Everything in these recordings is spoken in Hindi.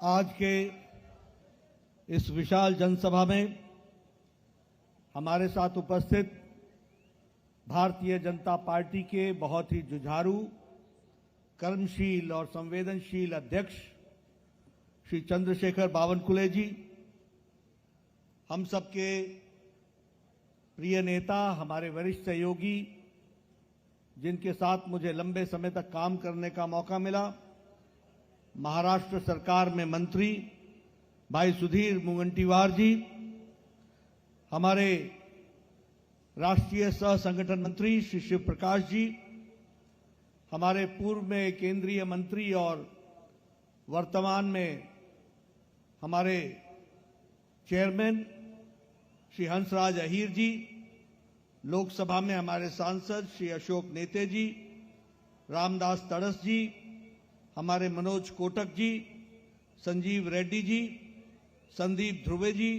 आज के इस विशाल जनसभा में हमारे साथ उपस्थित भारतीय जनता पार्टी के बहुत ही जुझारू, कर्मशील और संवेदनशील अध्यक्ष श्री चंद्रशेखर बावनकुले जी, हम सबके प्रिय नेता, हमारे वरिष्ठ सहयोगी, जिनके साथ मुझे लंबे समय तक काम करने का मौका मिला, महाराष्ट्र सरकार में मंत्री भाई सुधीर मुनगंटीवार जी, हमारे राष्ट्रीय सह संगठन मंत्री श्री शिव प्रकाश जी, हमारे पूर्व में केंद्रीय मंत्री और वर्तमान में हमारे चेयरमैन श्री हंसराज अहीर जी, लोकसभा में हमारे सांसद श्री अशोक नेते जी, रामदास तड़स जी, हमारे मनोज कोटक जी, संजीव रेड्डी जी, संदीप ध्रुवे जी,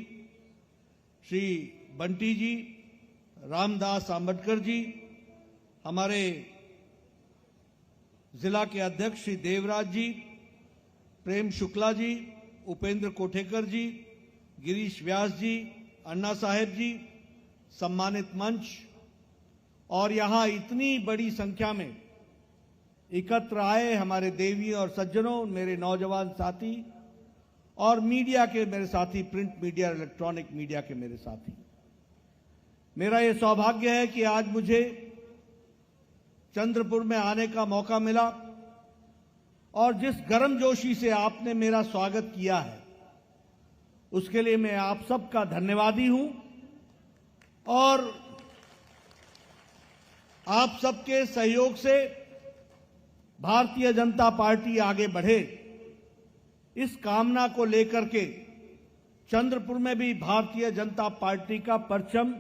श्री बंटी जी, रामदास आंबेडकर जी, हमारे जिला के अध्यक्ष श्री देवराज जी, प्रेम शुक्ला जी, उपेंद्र कोठेकर जी, गिरीश व्यास जी, अन्ना साहेब जी, सम्मानित मंच और यहां इतनी बड़ी संख्या में एकत्र आए हमारे देवी और सज्जनों, मेरे नौजवान साथी और मीडिया के मेरे साथी, प्रिंट मीडिया, इलेक्ट्रॉनिक मीडिया के मेरे साथी, मेरा यह सौभाग्य है कि आज मुझे चंद्रपुर में आने का मौका मिला और जिस गर्मजोशी से आपने मेरा स्वागत किया है उसके लिए मैं आप सबका धन्यवादी हूं और आप सबके सहयोग से भारतीय जनता पार्टी आगे बढ़े, इस कामना को लेकर के चंद्रपुर में भी भारतीय जनता पार्टी का परचम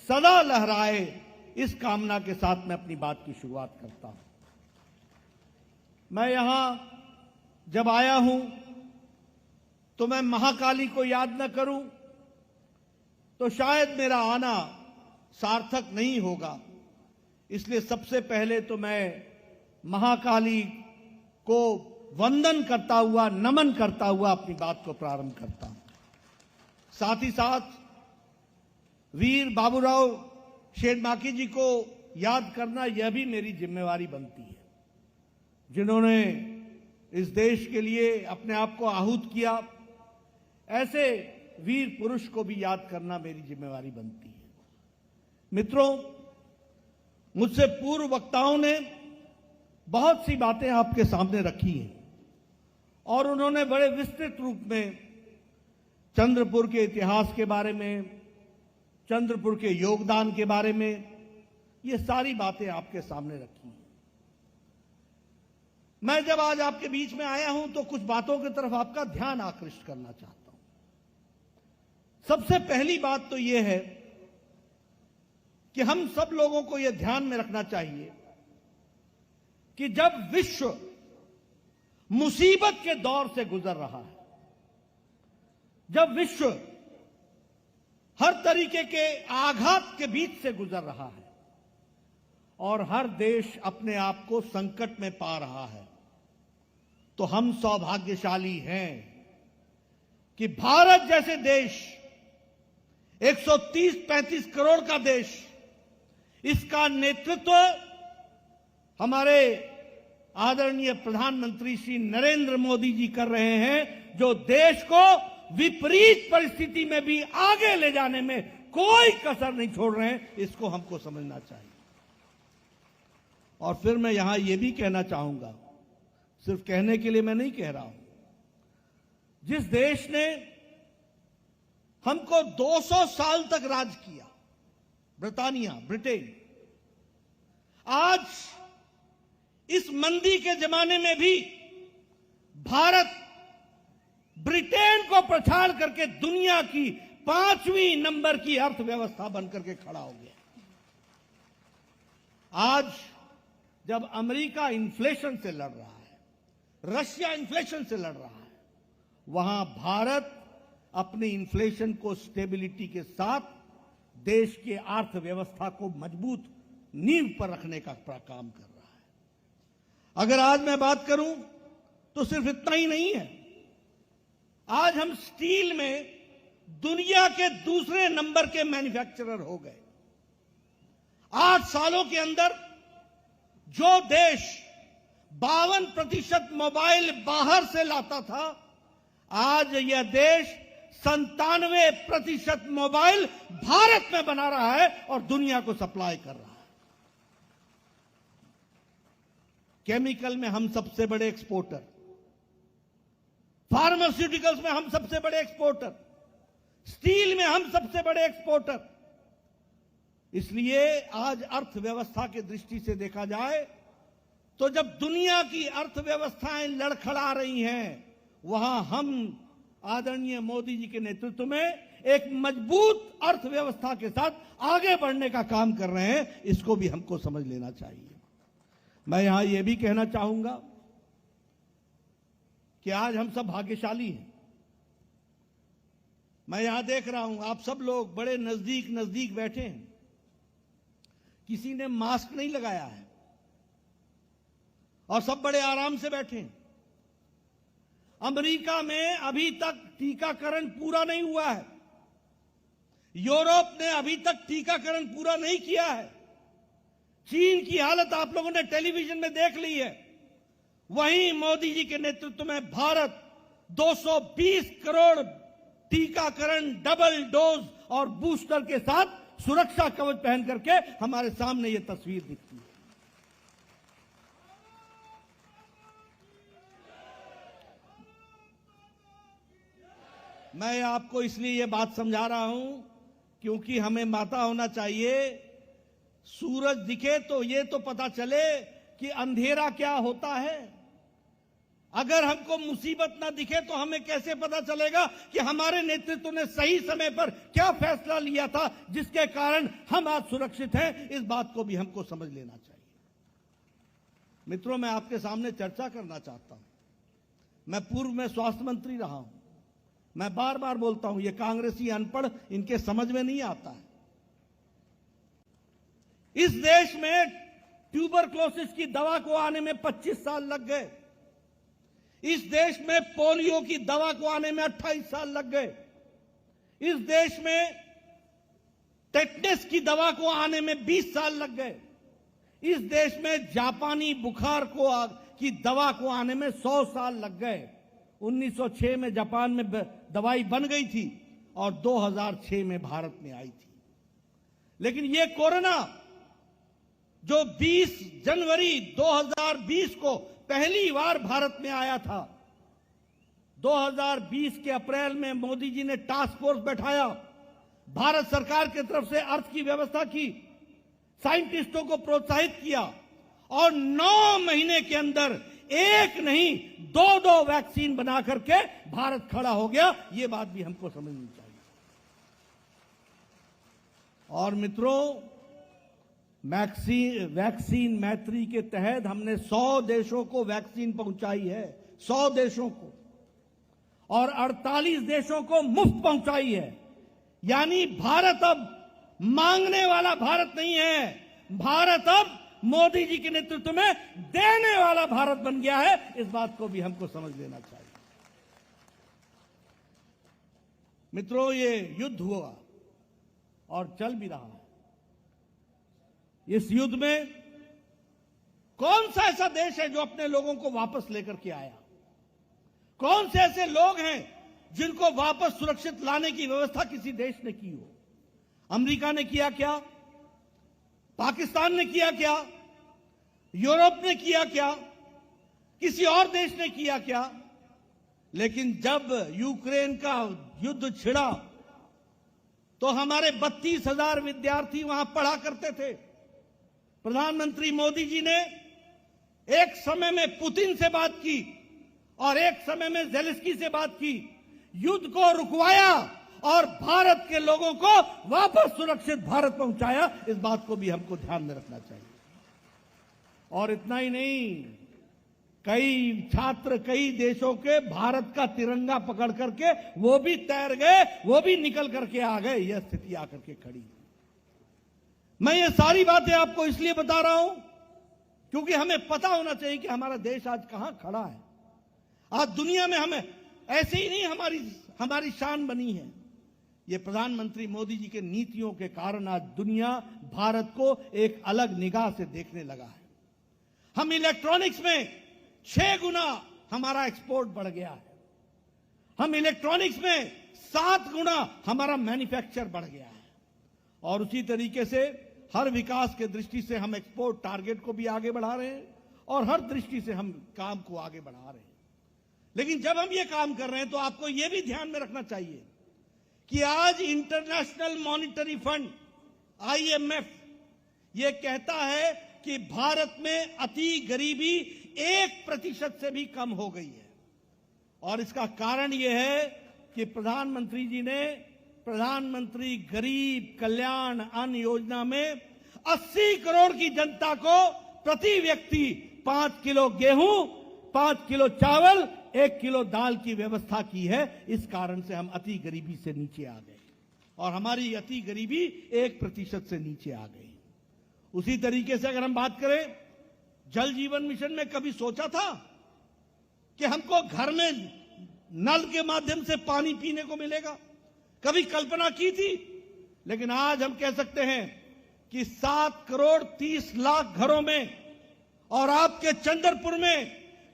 सदा लहराए, इस कामना के साथ मैं अपनी बात की शुरुआत करता हूं। मैं यहां जब आया हूं तो मैं महाकाली को याद न करूं तो शायद मेरा आना सार्थक नहीं होगा, इसलिए सबसे पहले तो मैं महाकाली को वंदन करता हुआ, नमन करता हुआ अपनी बात को प्रारंभ करता हूं। साथ ही साथ वीर बाबूराव शेरमाकी जी को याद करना यह भी मेरी जिम्मेवारी बनती है, जिन्होंने इस देश के लिए अपने आप को आहूत किया। ऐसे वीर पुरुष को भी याद करना मेरी जिम्मेवारी बनती है। मित्रों, मुझसे पूर्व वक्ताओं ने बहुत सी बातें आपके सामने रखी हैं और उन्होंने बड़े विस्तृत रूप में चंद्रपुर के इतिहास के बारे में, चंद्रपुर के योगदान के बारे में, ये सारी बातें आपके सामने रखी हैं। मैं जब आज आपके बीच में आया हूं तो कुछ बातों की तरफ आपका ध्यान आकृष्ट करना चाहता हूं। सबसे पहली बात तो यह है कि हम सब लोगों को यह ध्यान में रखना चाहिए कि जब विश्व मुसीबत के दौर से गुजर रहा है, जब विश्व हर तरीके के आघात के बीच से गुजर रहा है और हर देश अपने आप को संकट में पा रहा है, तो हम सौभाग्यशाली हैं कि भारत जैसे देश, 130-135 करोड़ का देश, इसका नेतृत्व हमारे आदरणीय प्रधानमंत्री श्री नरेंद्र मोदी जी कर रहे हैं, जो देश को विपरीत परिस्थिति में भी आगे ले जाने में कोई कसर नहीं छोड़ रहे हैं। इसको हमको समझना चाहिए। और फिर मैं यहां यह भी कहना चाहूंगा, सिर्फ कहने के लिए मैं नहीं कह रहा हूं, जिस देश ने हमको 200 साल तक राज किया, ब्रिटेन, आज इस मंदी के जमाने में भी भारत ब्रिटेन को पछाड़ करके दुनिया की 5वीं नंबर की अर्थव्यवस्था बनकर के खड़ा हो गया। आज जब अमेरिका इन्फ्लेशन से लड़ रहा है, रशिया इन्फ्लेशन से लड़ रहा है, वहां भारत अपनी इन्फ्लेशन को स्टेबिलिटी के साथ देश के अर्थव्यवस्था को मजबूत नींव पर रखने का काम कर रहा है। अगर आज मैं बात करूं तो सिर्फ इतना ही नहीं है, आज हम स्टील में दुनिया के दूसरे नंबर के मैन्युफैक्चरर हो गए। 8 सालों के अंदर जो देश 52% मोबाइल बाहर से लाता था, आज यह देश 97% मोबाइल भारत में बना रहा है और दुनिया को सप्लाई कर रहा है। केमिकल में हम सबसे बड़े एक्सपोर्टर, फार्मास्यूटिकल्स में हम सबसे बड़े एक्सपोर्टर, स्टील में हम सबसे बड़े एक्सपोर्टर। इसलिए आज अर्थव्यवस्था की दृष्टि से देखा जाए तो जब दुनिया की अर्थव्यवस्थाएं लड़खड़ा रही हैं, वहां हम आदरणीय मोदी जी के नेतृत्व में एक मजबूत अर्थव्यवस्था के साथ आगे बढ़ने का काम कर रहे हैं। इसको भी हमको समझ लेना चाहिए। मैं यहां यह भी कहना चाहूंगा कि आज हम सब भाग्यशाली हैं। मैं यहां देख रहा हूं आप सब लोग बड़े नजदीक नजदीक बैठे हैं। किसी ने मास्क नहीं लगाया है और सब बड़े आराम से बैठे हैं। अमेरिका में अभी तक टीकाकरण पूरा नहीं हुआ है। यूरोप ने अभी तक टीकाकरण पूरा नहीं किया है। चीन की हालत आप लोगों ने टेलीविजन में देख ली है। वहीं मोदी जी के नेतृत्व में भारत 220 करोड़ टीकाकरण, डबल डोज और बूस्टर के साथ सुरक्षा कवच पहन करके हमारे सामने ये तस्वीर दिखती है। मैं आपको इसलिए ये बात समझा रहा हूं क्योंकि हमें माता होना चाहिए। सूरज दिखे तो ये तो पता चले कि अंधेरा क्या होता है। अगर हमको मुसीबत ना दिखे तो हमें कैसे पता चलेगा कि हमारे नेतृत्व ने सही समय पर क्या फैसला लिया था जिसके कारण हम आज सुरक्षित हैं। इस बात को भी हमको समझ लेना चाहिए। मित्रों, मैं आपके सामने चर्चा करना चाहता हूं। मैं पूर्व में स्वास्थ्य मंत्री रहा हूं। मैं बार बार बोलता हूं, ये कांग्रेसी अनपढ़, इनके समझ में नहीं आता है। इस देश में ट्यूबरक्लोसिस की दवा को आने में 25 साल लग गए। इस देश में पोलियो की दवा को आने में 28 साल लग गए। इस देश में टेटनस की दवा को आने में 20 साल लग गए। इस देश में जापानी बुखार की दवा को आने में 100 साल लग गए। 1906 में जापान में दवाई बन गई थी और 2006 में भारत में आई थी। लेकिन ये कोरोना जो 20 जनवरी 2020 को पहली बार भारत में आया था, 2020 के अप्रैल में मोदी जी ने टास्क फोर्स बैठाया, भारत सरकार की तरफ से अर्थ की व्यवस्था की, साइंटिस्टों को प्रोत्साहित किया और 9 महीने के अंदर एक नहीं 2 वैक्सीन बना करके भारत खड़ा हो गया। ये बात भी हमको समझनी चाहिए। और मित्रों, वैक्सीन मैत्री के तहत हमने 100 देशों को वैक्सीन पहुंचाई है, 100 देशों को, और 48 देशों को मुफ्त पहुंचाई है। यानी भारत अब मांगने वाला भारत नहीं है, भारत अब मोदी जी के नेतृत्व में देने वाला भारत बन गया है। इस बात को भी हमको समझ लेना चाहिए। मित्रों, ये युद्ध हुआ और चल भी रहा है। इस युद्ध में कौन सा ऐसा देश है जो अपने लोगों को वापस लेकर के आया? कौन से ऐसे लोग हैं जिनको वापस सुरक्षित लाने की व्यवस्था किसी देश ने की हो? अमेरिका ने किया क्या? पाकिस्तान ने किया क्या? यूरोप ने किया क्या? किसी और देश ने किया क्या? लेकिन जब यूक्रेन का युद्ध छिड़ा तो हमारे 32,000 विद्यार्थी वहां पढ़ा करते थे। प्रधानमंत्री मोदी जी ने एक समय में पुतिन से बात की और एक समय में ज़ेलेंस्की से बात की, युद्ध को रुकवाया और भारत के लोगों को वापस सुरक्षित भारत पहुंचाया। इस बात को भी हमको ध्यान में रखना चाहिए। और इतना ही नहीं, कई छात्र कई देशों के भारत का तिरंगा पकड़ करके वो भी तैर गए, वो भी निकल करके आ गए। यह स्थिति आकर के खड़ी। मैं ये सारी बातें आपको इसलिए बता रहा हूं क्योंकि हमें पता होना चाहिए कि हमारा देश आज कहां खड़ा है। आज दुनिया में हमें ऐसे ही नहीं हमारी शान बनी है। ये प्रधानमंत्री मोदी जी के नीतियों के कारण आज दुनिया भारत को एक अलग निगाह से देखने लगा है। हम इलेक्ट्रॉनिक्स में 6 गुना हमारा एक्सपोर्ट बढ़ गया है। हम इलेक्ट्रॉनिक्स में 7 गुना हमारा मैन्युफैक्चर बढ़ गया है। और उसी तरीके से हर विकास के दृष्टि से हम एक्सपोर्ट टारगेट को भी आगे बढ़ा रहे हैं और हर दृष्टि से हम काम को आगे बढ़ा रहे हैं। लेकिन जब हम ये काम कर रहे हैं तो आपको ये भी ध्यान में रखना चाहिए कि आज इंटरनेशनल मॉनिटरी फंड IMF ये कहता है कि भारत में अति गरीबी 1% से भी कम हो गई है। और इसका कारण यह है कि प्रधानमंत्री जी ने प्रधानमंत्री गरीब कल्याण अन्न योजना में 80 करोड़ की जनता को प्रति व्यक्ति 5 किलो गेहूं, 5 किलो चावल, 1 किलो दाल की व्यवस्था की है। इस कारण से हम अति गरीबी से नीचे आ गए और हमारी अति गरीबी 1% से नीचे आ गई। उसी तरीके से अगर हम बात करें जल जीवन मिशन में, कभी सोचा था कि हमको घर में नल के माध्यम से पानी पीने को मिलेगा? कभी कल्पना की थी? लेकिन आज हम कह सकते हैं कि 7 करोड़ 30 लाख घरों में और आपके चंद्रपुर में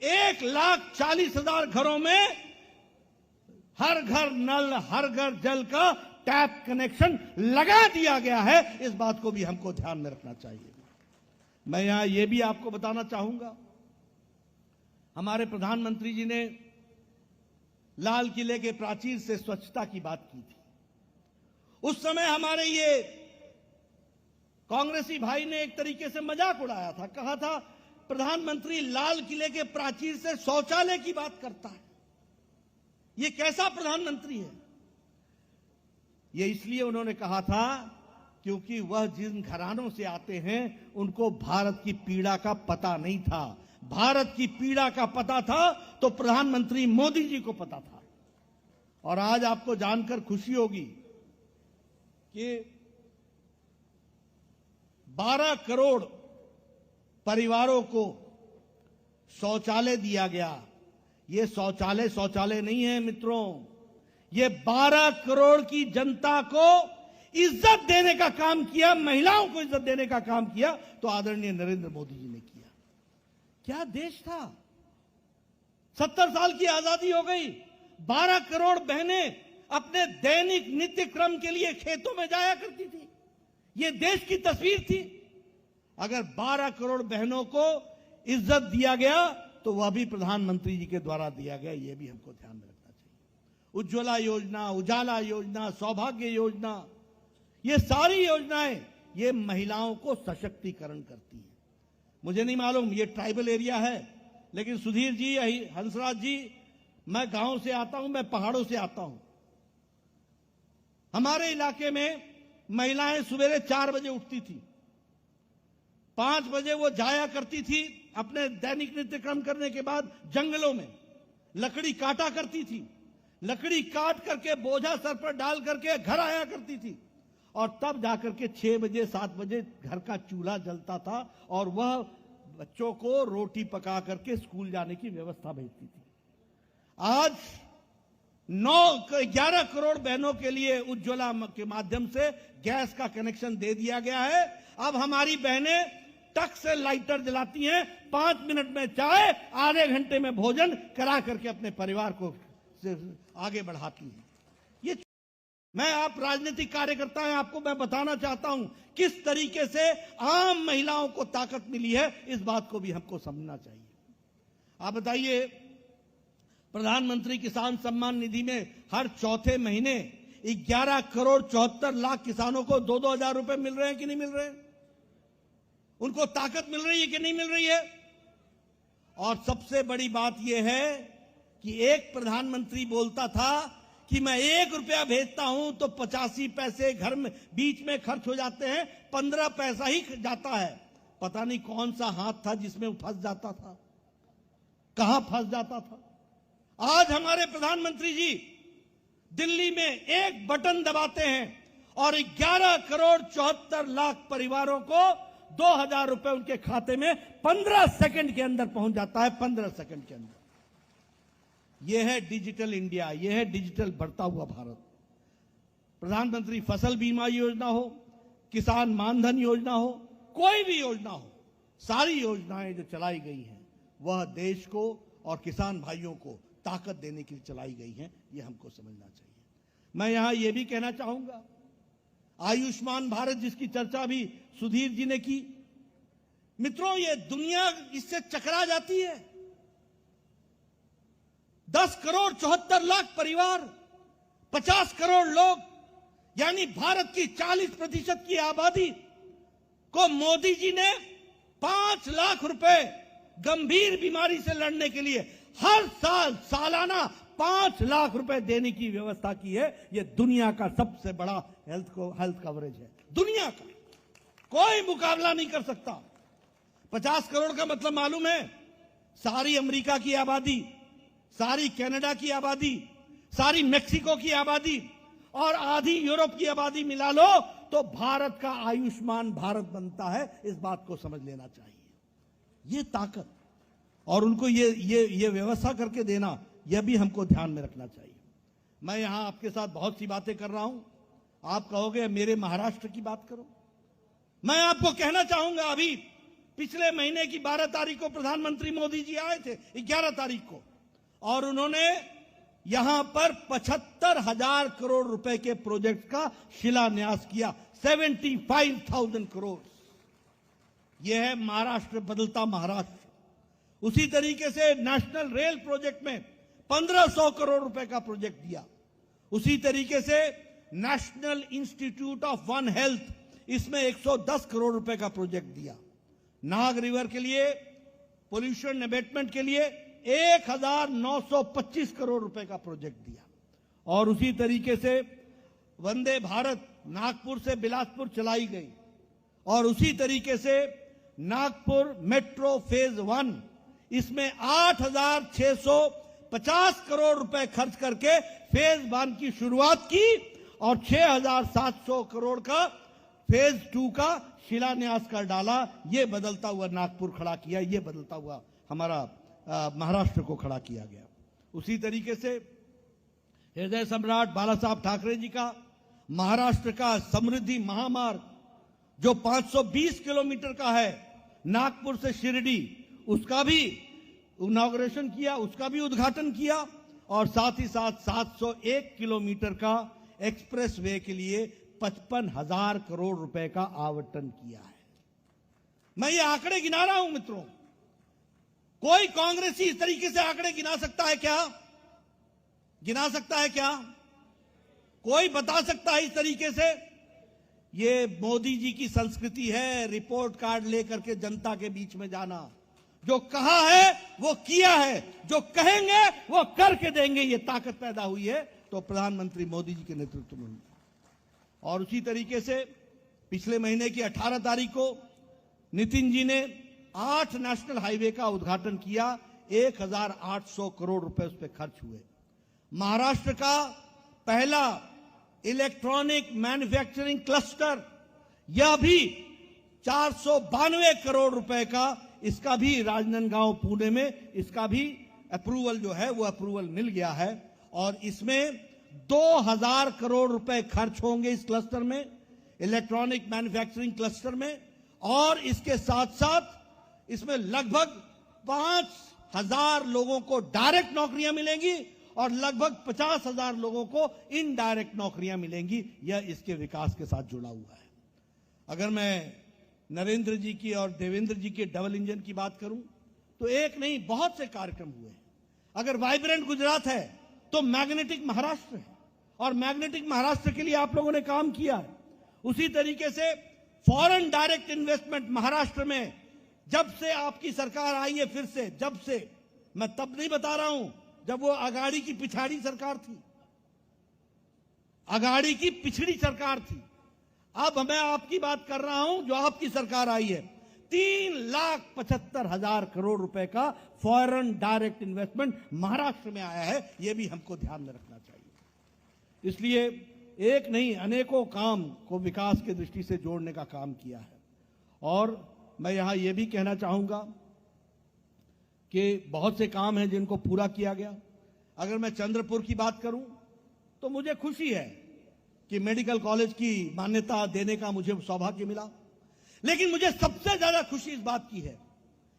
1,40,000 घरों में हर घर नल, हर घर जल का टैप कनेक्शन लगा दिया गया है। इस बात को भी हमको ध्यान में रखना चाहिए। मैं यहां यह भी आपको बताना चाहूंगा, हमारे प्रधानमंत्री जी ने लाल किले के प्राचीर से स्वच्छता की बात की थी। उस समय हमारे ये कांग्रेसी भाई ने एक तरीके से मजाक उड़ाया था, कहा था प्रधानमंत्री लाल किले के प्राचीर से शौचालय की बात करता है, ये कैसा प्रधानमंत्री है? ये इसलिए उन्होंने कहा था क्योंकि वह जिन घरानों से आते हैं उनको भारत की पीड़ा का पता नहीं था। भारत की पीड़ा का पता था तो प्रधानमंत्री मोदी जी को पता था। और आज आपको जानकर खुशी होगी कि 12 करोड़ परिवारों को शौचालय दिया गया। ये शौचालय नहीं है मित्रों, ये 12 करोड़ की जनता को इज्जत देने का काम किया, महिलाओं को इज्जत देने का काम किया तो आदरणीय नरेंद्र मोदी जी ने किया। क्या देश था? 70 साल की आजादी हो गई, 12 करोड़ बहनें अपने दैनिक नित्य क्रम के लिए खेतों में जाया करती थी। यह देश की तस्वीर थी। अगर 12 करोड़ बहनों को इज्जत दिया गया तो वह भी प्रधानमंत्री जी के द्वारा दिया गया, यह भी हमको ध्यान में रखना चाहिए। उज्ज्वला योजना, उजाला योजना, सौभाग्य योजना, ये सारी योजनाएं ये महिलाओं को सशक्तिकरण करती हैं। मुझे नहीं मालूम ये ट्राइबल एरिया है, लेकिन सुधीर जी, हंसराज जी, मैं गांव से आता हूं, मैं पहाड़ों से आता हूं। हमारे इलाके में महिलाएं सवेरे 4 बजे उठती थी, 5 बजे वो जाया करती थी अपने दैनिक नित्य क्रम करने के बाद जंगलों में लकड़ी काटा करती थी। लकड़ी काट करके बोझा सर पर डाल करके घर आया करती थी और तब जाकर के 6 बजे 7 बजे घर का चूल्हा जलता था और वह बच्चों को रोटी पका करके स्कूल जाने की व्यवस्था भेजती थी। आज 11 करोड़ बहनों के लिए उज्ज्वला के माध्यम से गैस का कनेक्शन दे दिया गया है। अब हमारी बहनें टक से लाइटर जलाती हैं, 5 मिनट में चाय, आधे घंटे में भोजन करा करके अपने परिवार को आगे बढ़ाती हैं। ये मैं आप राजनीतिक कार्यकर्ता हैं, आपको मैं बताना चाहता हूं किस तरीके से आम महिलाओं को ताकत मिली है। इस बात को भी हमको समझना चाहिए। आप बताइए, प्रधानमंत्री किसान सम्मान निधि में हर चौथे महीने 11 करोड़ 74 लाख किसानों को 2-2 हजार रुपए मिल रहे हैं कि नहीं मिल रहे हैं? उनको ताकत मिल रही है कि नहीं मिल रही है? और सबसे बड़ी बात यह है कि एक प्रधानमंत्री बोलता था कि मैं 1 रुपया भेजता हूं तो 85 पैसे घर में बीच में खर्च हो जाते हैं, 15 पैसा ही जाता है। पता नहीं कौन सा हाथ था जिसमें वो फंस जाता था, कहां फंस जाता था। आज हमारे प्रधानमंत्री जी दिल्ली में एक बटन दबाते हैं और 11 करोड़ 74 लाख परिवारों को 2,000 रुपए उनके खाते में 15 सेकंड के अंदर पहुंच जाता है। 15 सेकंड के अंदर यह है डिजिटल इंडिया, यह है डिजिटल बढ़ता हुआ भारत। प्रधानमंत्री फसल बीमा योजना हो, किसान मानधन योजना हो, कोई भी योजना हो, सारी योजनाएं जो चलाई गई हैं वह देश को और किसान भाइयों को ताकत देने के लिए चलाई गई हैं, ये हमको समझना चाहिए। मैं यहां यह भी कहना चाहूंगा, आयुष्मान भारत जिसकी चर्चा भी सुधीर जी ने की, मित्रों ये दुनिया इससे चकरा जाती है। 10 करोड़ 74 लाख परिवार, 50 करोड़ लोग, यानी भारत की 40% की आबादी को मोदी जी ने 5 लाख रुपए गंभीर बीमारी से लड़ने के लिए हर साल सालाना 5 लाख रुपए देने की व्यवस्था की है। यह दुनिया का सबसे बड़ा हेल्थ कवरेज है, दुनिया का कोई मुकाबला नहीं कर सकता। 50 करोड़ का मतलब मालूम है, सारी अमेरिका की आबादी, सारी कनाडा की आबादी, सारी मेक्सिको की आबादी और आधी यूरोप की आबादी मिला लो तो भारत का आयुष्मान भारत बनता है। इस बात को समझ लेना चाहिए। ये ताकत और उनको ये व्यवस्था करके देना, यह भी हमको ध्यान में रखना चाहिए। मैं यहां आपके साथ बहुत सी बातें कर रहा हूं, आप कहोगे मेरे महाराष्ट्र की बात करो। मैं आपको कहना चाहूंगा, अभी पिछले महीने की 12 तारीख को प्रधानमंत्री मोदी जी आए थे, 11 तारीख को, और उन्होंने यहां पर 75,000 करोड़ रुपए के प्रोजेक्ट का शिलान्यास किया। 75,000 करोड़। यह है महाराष्ट्र, बदलता महाराष्ट्र। उसी तरीके से नेशनल रेल प्रोजेक्ट में 1500 करोड़ रुपए का प्रोजेक्ट दिया। उसी तरीके से national institute of one health, इसमें 110 करोड़ रुपए का प्रोजेक्ट दिया। नाग रिवर के लिए, पोल्यूशन अबेटमेंट के लिए 1925 करोड़ रुपए का प्रोजेक्ट दिया। और उसी तरीके से वंदे भारत नागपुर से बिलासपुर चलाई गई, और उसी तरीके से नागपुर मेट्रो फेज 1, इसमें 8,650 करोड़ रुपए खर्च करके फेज 1 की शुरुआत की और 6,700 करोड़ का फेज 2 का शिलान्यास कर डाला। ये बदलता हुआ नागपुर खड़ा किया, ये बदलता हुआ हमारा महाराष्ट्र को खड़ा किया गया। उसी तरीके से हृदय सम्राट बाला साहब ठाकरे जी का महाराष्ट्र का समृद्धि महामार्ग जो 520 किलोमीटर का है, नागपुर से शिरडी, उसका भी इनॉग्रेशन किया, उसका भी उद्घाटन किया। और साथ ही साथ 701 किलोमीटर का एक्सप्रेस वे के लिए 55,000 करोड़ रुपए का आवंटन किया है। मैं ये आंकड़े गिना रहा हूं मित्रों, कोई कांग्रेसी इस तरीके से आंकड़े गिना सकता है क्या? गिना सकता है क्या? कोई बता सकता है इस तरीके से? ये मोदी जी की संस्कृति है, रिपोर्ट कार्ड लेकर के जनता के बीच में जाना। जो कहा है वो किया है, जो कहेंगे वो करके देंगे। ये ताकत पैदा हुई है तो प्रधानमंत्री मोदी जी के नेतृत्व में हुई। और उसी तरीके से पिछले महीने की 18 तारीख को नितिन जी ने 8 नेशनल हाईवे का उद्घाटन किया। 1,800 करोड़ रुपए उस पर खर्च हुए। महाराष्ट्र का पहला इलेक्ट्रॉनिक मैन्युफैक्चरिंग क्लस्टर, यह भी 492 करोड़ रुपए का, इसका भी राजनांदगांव पुणे में इसका भी अप्रूवल जो है वो अप्रूवल मिल गया है। और इसमें 2,000 करोड़ रुपए खर्च होंगे इस क्लस्टर में, इलेक्ट्रॉनिक मैन्युफैक्चरिंग क्लस्टर में। और इसके साथ साथ इसमें लगभग 5,000 लोगों को डायरेक्ट नौकरियां मिलेंगी और लगभग 50,000 लोगों को इनडायरेक्ट नौकरियां मिलेंगी। यह इसके विकास के साथ जुड़ा हुआ है। अगर मैं नरेंद्र जी की और देवेंद्र जी के डबल इंजन की बात करूं तो एक नहीं बहुत से कार्यक्रम हुए हैं। अगर वाइब्रेंट गुजरात है तो मैग्नेटिक महाराष्ट्र है, और मैग्नेटिक महाराष्ट्र के लिए आप लोगों ने काम किया है। उसी तरीके से फॉरेन डायरेक्ट इन्वेस्टमेंट महाराष्ट्र में जब से आपकी सरकार आई है, फिर से जब से, मैं तब नहीं बता रहा हूं जब वो अगाड़ी की पिछाड़ी सरकार थी, अगाड़ी की पिछड़ी सरकार थी। अब मैं आपकी बात कर रहा हूं जो आपकी सरकार आई है। 3,75,000 करोड़ रुपए का फॉरेन डायरेक्ट इन्वेस्टमेंट महाराष्ट्र में आया है। यह भी हमको ध्यान में रखना चाहिए। इसलिए एक नहीं अनेकों काम को विकास की दृष्टि से जोड़ने का काम किया है। और मैं यहां यह भी कहना चाहूंगा कि बहुत से काम हैं जिनको पूरा किया गया। अगर मैं चंद्रपुर की बात करूं तो मुझे खुशी है कि मेडिकल कॉलेज की मान्यता देने का मुझे सौभाग्य मिला। लेकिन मुझे सबसे ज्यादा खुशी इस बात की है,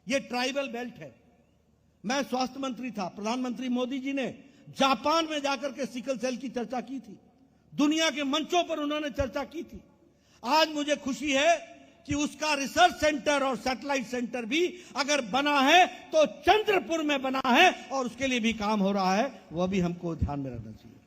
यह ट्राइबल बेल्ट है। मैं स्वास्थ्य मंत्री था, प्रधानमंत्री मोदी जी ने जापान में जाकर के सिकल सेल की चर्चा की थी, दुनिया के मंचों पर उन्होंने चर्चा की थी। आज मुझे खुशी है कि उसका रिसर्च सेंटर और सैटेलाइट सेंटर भी अगर बना है तो चंद्रपुर में बना है और उसके लिए भी काम हो रहा है, वह भी हमको ध्यान में रखना चाहिए।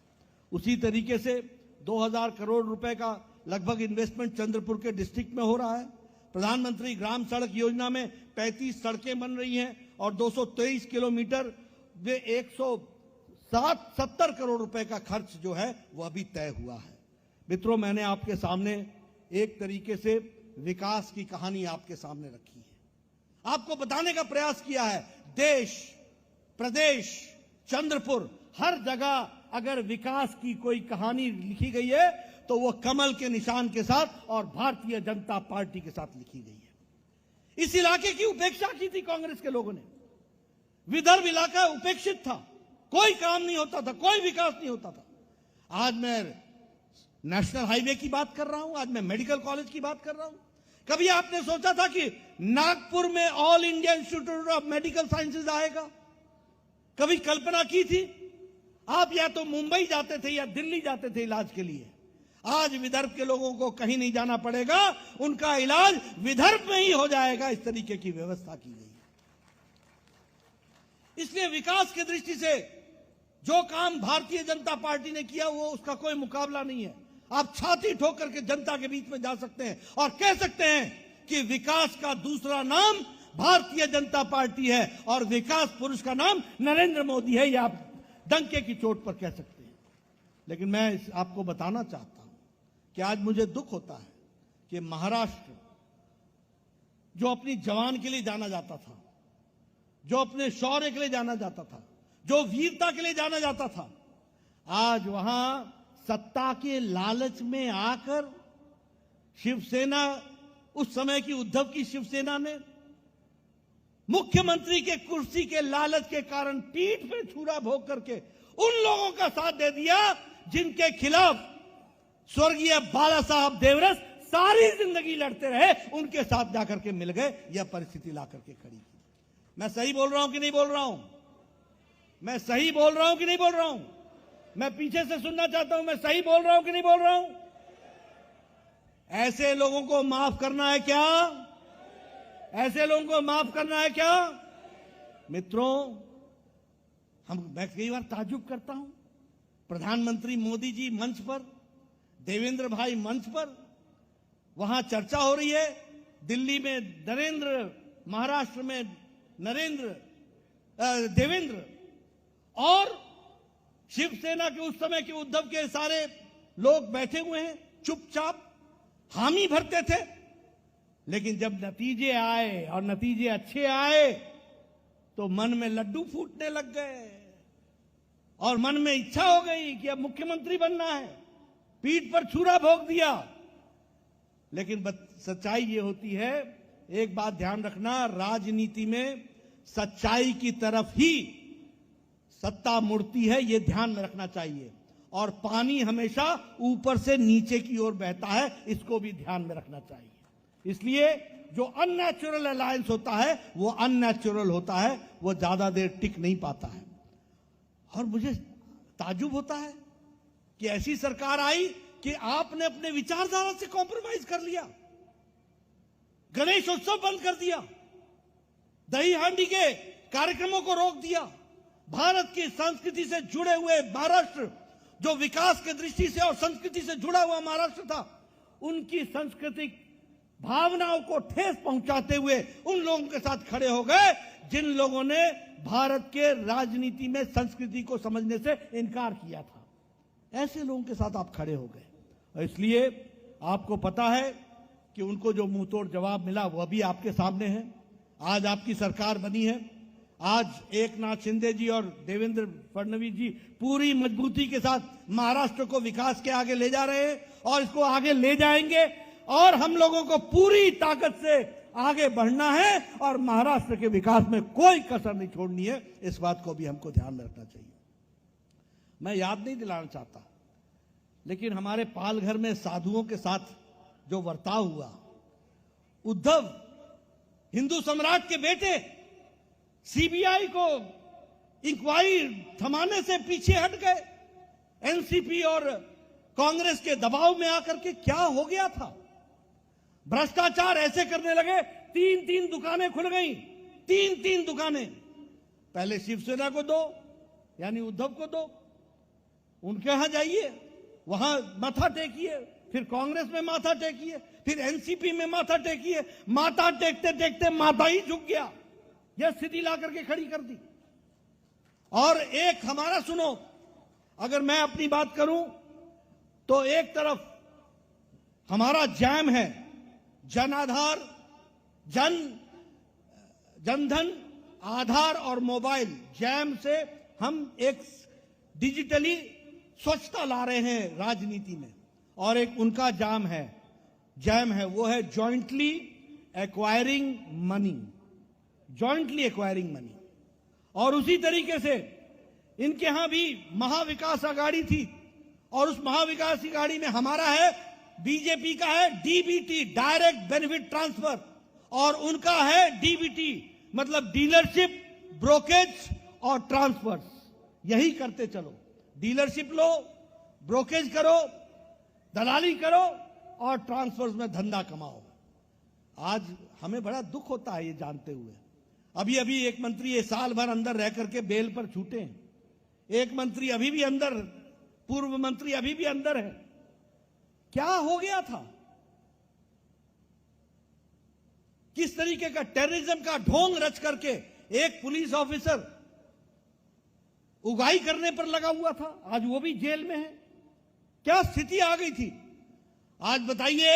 उसी तरीके से 2000 करोड़ रुपए का लगभग इन्वेस्टमेंट चंद्रपुर के डिस्ट्रिक्ट में हो रहा है। प्रधानमंत्री ग्राम सड़क योजना में 35 सड़कें बन रही हैं और 223 किलोमीटर वे 170 करोड़ रुपए का खर्च जो है वह अभी तय हुआ है। मित्रों, मैंने आपके सामने एक तरीके से विकास की कहानी आपके सामने रखी है, आपको बताने का प्रयास किया है। देश, प्रदेश, चंद्रपुर, हर जगह अगर विकास की कोई कहानी लिखी गई है तो वो कमल के निशान के साथ और भारतीय जनता पार्टी के साथ लिखी गई है। इस इलाके की उपेक्षा की थी कांग्रेस के लोगों ने। विदर्भ इलाका उपेक्षित था, कोई काम नहीं होता था, कोई विकास नहीं होता था। आज मैं नेशनल हाईवे की बात कर रहा हूं, आज मैं मेडिकल कॉलेज की बात कर रहा हूं। कभी आपने सोचा था कि नागपुर में all India institute of medical sciences आएगा? कभी कल्पना की थी? आप या तो मुंबई जाते थे या दिल्ली जाते थे इलाज के लिए। आज विदर्भ के लोगों को कहीं नहीं जाना पड़ेगा, उनका इलाज विदर्भ में ही हो जाएगा। इस तरीके की व्यवस्था की गई है। इसलिए विकास की दृष्टि से जो काम भारतीय जनता पार्टी ने किया वो उसका कोई मुकाबला नहीं है। आप छाती ठोक करके जनता के बीच में जा सकते हैं और कह सकते हैं कि विकास का दूसरा नाम भारतीय जनता पार्टी है और विकास पुरुष का नाम नरेंद्र मोदी है। यह आप डंके की चोट पर कह सकते हैं। लेकिन मैं आपको बताना चाहता हूं कि आज मुझे दुख होता है कि महाराष्ट्र, जो अपनी जवान के लिए जाना जाता था, जो अपने शौर्य के लिए जाना जाता था, जो वीरता के लिए जाना जाता था, आज वहां सत्ता के लालच में आकर शिवसेना, उस समय की उद्धव की शिवसेना ने मुख्यमंत्री के कुर्सी के लालच के कारण पीठ पे छुरा भोग करके उन लोगों का साथ दे दिया जिनके खिलाफ स्वर्गीय बाला साहब देवरस सारी जिंदगी लड़ते रहे, उनके साथ जाकर के मिल गए। यह परिस्थिति ला करके खड़ी की। मैं सही बोल रहा हूं कि नहीं बोल रहा हूं? मैं सही बोल रहा हूं कि नहीं बोल रहा हूं? मैं पीछे से सुनना चाहता हूं, मैं सही बोल रहा हूं कि नहीं बोल रहा हूं? ऐसे लोगों को माफ करना है क्या? ऐसे लोगों को माफ करना है क्या? मित्रों, मैं कई बार ताज्जुब करता हूं, प्रधानमंत्री मोदी जी मंच पर, देवेंद्र भाई मंच पर, वहां चर्चा हो रही है। दिल्ली में नरेंद्र, महाराष्ट्र में देवेंद्र, और शिवसेना के उस समय के उद्धव के सारे लोग बैठे हुए हैं, चुपचाप हामी भरते थे। लेकिन जब नतीजे आए और नतीजे अच्छे आए तो मन में लड्डू फूटने लग गए और मन में इच्छा हो गई कि अब मुख्यमंत्री बनना है। पीठ पर छुरा भोग दिया। लेकिन सच्चाई ये होती है, एक बात ध्यान रखना, राजनीति में सच्चाई की तरफ ही सत्ता मुड़ती है, ये ध्यान में रखना चाहिए। और पानी हमेशा ऊपर से नीचे की ओर बहता है, इसको भी ध्यान में रखना चाहिए। इसलिए जो अननेचुरल अलायंस होता है वो अननेचुरल होता है, वो ज्यादा देर टिक नहीं पाता है। और मुझे ताज्जुब होता है कि ऐसी सरकार आई कि आपने अपने विचारधारा से कॉम्प्रोमाइज कर लिया, गणेश उत्सव बंद कर दिया, दही हांडी के कार्यक्रमों को रोक दिया। भारत की संस्कृति से जुड़े हुए महाराष्ट्र, जो विकास की दृष्टि से और संस्कृति से जुड़ा हुआ महाराष्ट्र था, उनकी सांस्कृतिक भावनाओं को ठेस पहुंचाते हुए उन लोगों के साथ खड़े हो गए जिन लोगों ने भारत के राजनीति में संस्कृति को समझने से इनकार किया था। ऐसे लोगों के साथ आप खड़े हो गए और इसलिए आपको पता है कि उनको जो मुंहतोड़ जवाब मिला वह भी आपके सामने है। आज आपकी सरकार बनी है। आज एकनाथ शिंदे जी और देवेंद्र फडणवीस जी पूरी मजबूती के साथ महाराष्ट्र को विकास के आगे ले जा रहे हैं और इसको आगे ले जाएंगे। और हम लोगों को पूरी ताकत से आगे बढ़ना है और महाराष्ट्र के विकास में कोई कसर नहीं छोड़नी है। इस बात को भी हमको ध्यान में रखना चाहिए। मैं याद नहीं दिलाना चाहता, लेकिन हमारे पालघर में साधुओं के साथ जो बर्ताव हुआ, उद्धव हिंदू सम्राट के बेटे सीबीआई को इंक्वायरी थमाने से पीछे हट गए। एनसीपी और कांग्रेस के दबाव में आकर के क्या हो गया था? भ्रष्टाचार ऐसे करने लगे, 3-3 दुकानें खुल गई, 3-3 दुकानें। पहले शिवसेना को दो, यानी उद्धव को दो, उनके यहां जाइए, वहां माथा टेकिए, फिर कांग्रेस में माथा टेकिए, फिर एनसीपी में माथा टेकिए। माथा टेकते टेकते माथा ही झुक गया, यह स्थिति ला करके खड़ी कर दी। और एक हमारा सुनो, अगर मैं अपनी बात करूं तो एक तरफ हमारा जैम है, जन आधार, जनधन, आधार और मोबाइल जैम से हम एक डिजिटली स्वच्छता ला रहे हैं राजनीति में। और एक उनका जैम है, वो है जॉइंटली एक्वायरिंग मनी। और उसी तरीके से इनके यहां भी महाविकास अघाड़ी थी, और उस महाविकास अघाड़ी में हमारा है, बीजेपी का है डीबीटी, डायरेक्ट बेनिफिट ट्रांसफर, और उनका है डीबीटी, मतलब डीलरशिप, ब्रोकेज और ट्रांसफर। यही करते चलो, डीलरशिप लो, ब्रोकेज करो, दलाली करो और ट्रांसफर्स में धंधा कमाओ। आज हमें बड़ा दुख होता है ये जानते हुए। अभी एक मंत्री ये साल भर अंदर रह करके बेल पर छूटे हैं, एक मंत्री अभी भी अंदर, पूर्व मंत्री अभी भी अंदर है। क्या हो गया था? किस तरीके का टेररिज्म का ढोंग रच करके एक पुलिस ऑफिसर उगाही करने पर लगा हुआ था, आज वो भी जेल में है। क्या स्थिति आ गई थी? आज बताइए,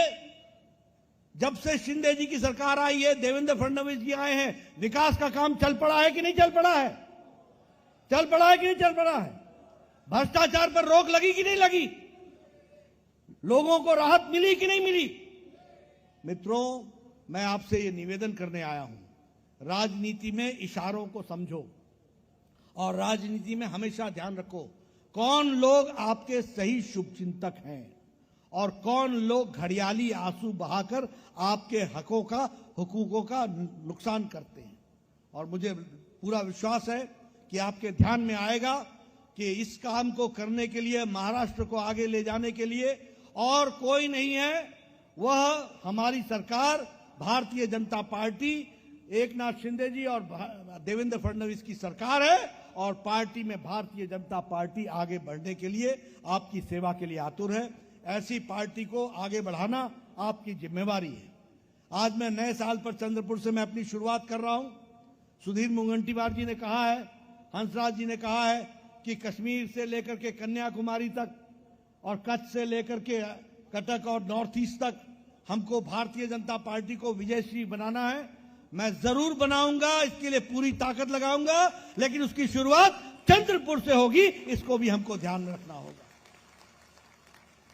जब से शिंदे जी की सरकार आई है, देवेंद्र फडणवीस जी आए हैं, विकास का काम चल पड़ा है कि नहीं चल पड़ा है? चल पड़ा है कि नहीं चल पड़ा है? भ्रष्टाचार पर रोक लगी कि नहीं लगी? लोगों को राहत मिली कि नहीं मिली? मित्रों, मैं आपसे ये निवेदन करने आया हूं, राजनीति में इशारों को समझो और राजनीति में हमेशा ध्यान रखो कौन लोग आपके सही शुभचिंतक हैं और कौन लोग घड़ियाली आंसू बहाकर आपके हुकूकों का नुकसान करते हैं। और मुझे पूरा विश्वास है कि आपके ध्यान में आएगा कि इस काम को करने के लिए, महाराष्ट्र को आगे ले जाने के लिए और कोई नहीं है, वह हमारी सरकार, भारतीय जनता पार्टी, एकनाथ शिंदे जी और देवेंद्र फडणवीस की सरकार है। और पार्टी में भारतीय जनता पार्टी आगे बढ़ने के लिए, आपकी सेवा के लिए आतुर है। ऐसी पार्टी को आगे बढ़ाना आपकी जिम्मेवारी है। आज मैं नए साल पर चंद्रपुर से मैं अपनी शुरुआत कर रहा हूं। सुधीर मुनगंटीवार जी ने कहा है, हंसराज जी ने कहा है कि कश्मीर से लेकर के कन्याकुमारी तक और कच्छ से लेकर के कटक और नॉर्थ ईस्ट तक हमको भारतीय जनता पार्टी को विजयश्री बनाना है। मैं जरूर बनाऊंगा, इसके लिए पूरी ताकत लगाऊंगा, लेकिन उसकी शुरुआत चंद्रपुर से होगी, इसको भी हमको ध्यान रखना होगा।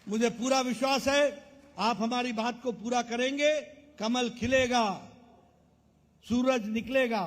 मुझे पूरा विश्वास है आप हमारी बात को पूरा करेंगे। कमल खिलेगा, सूरज निकलेगा,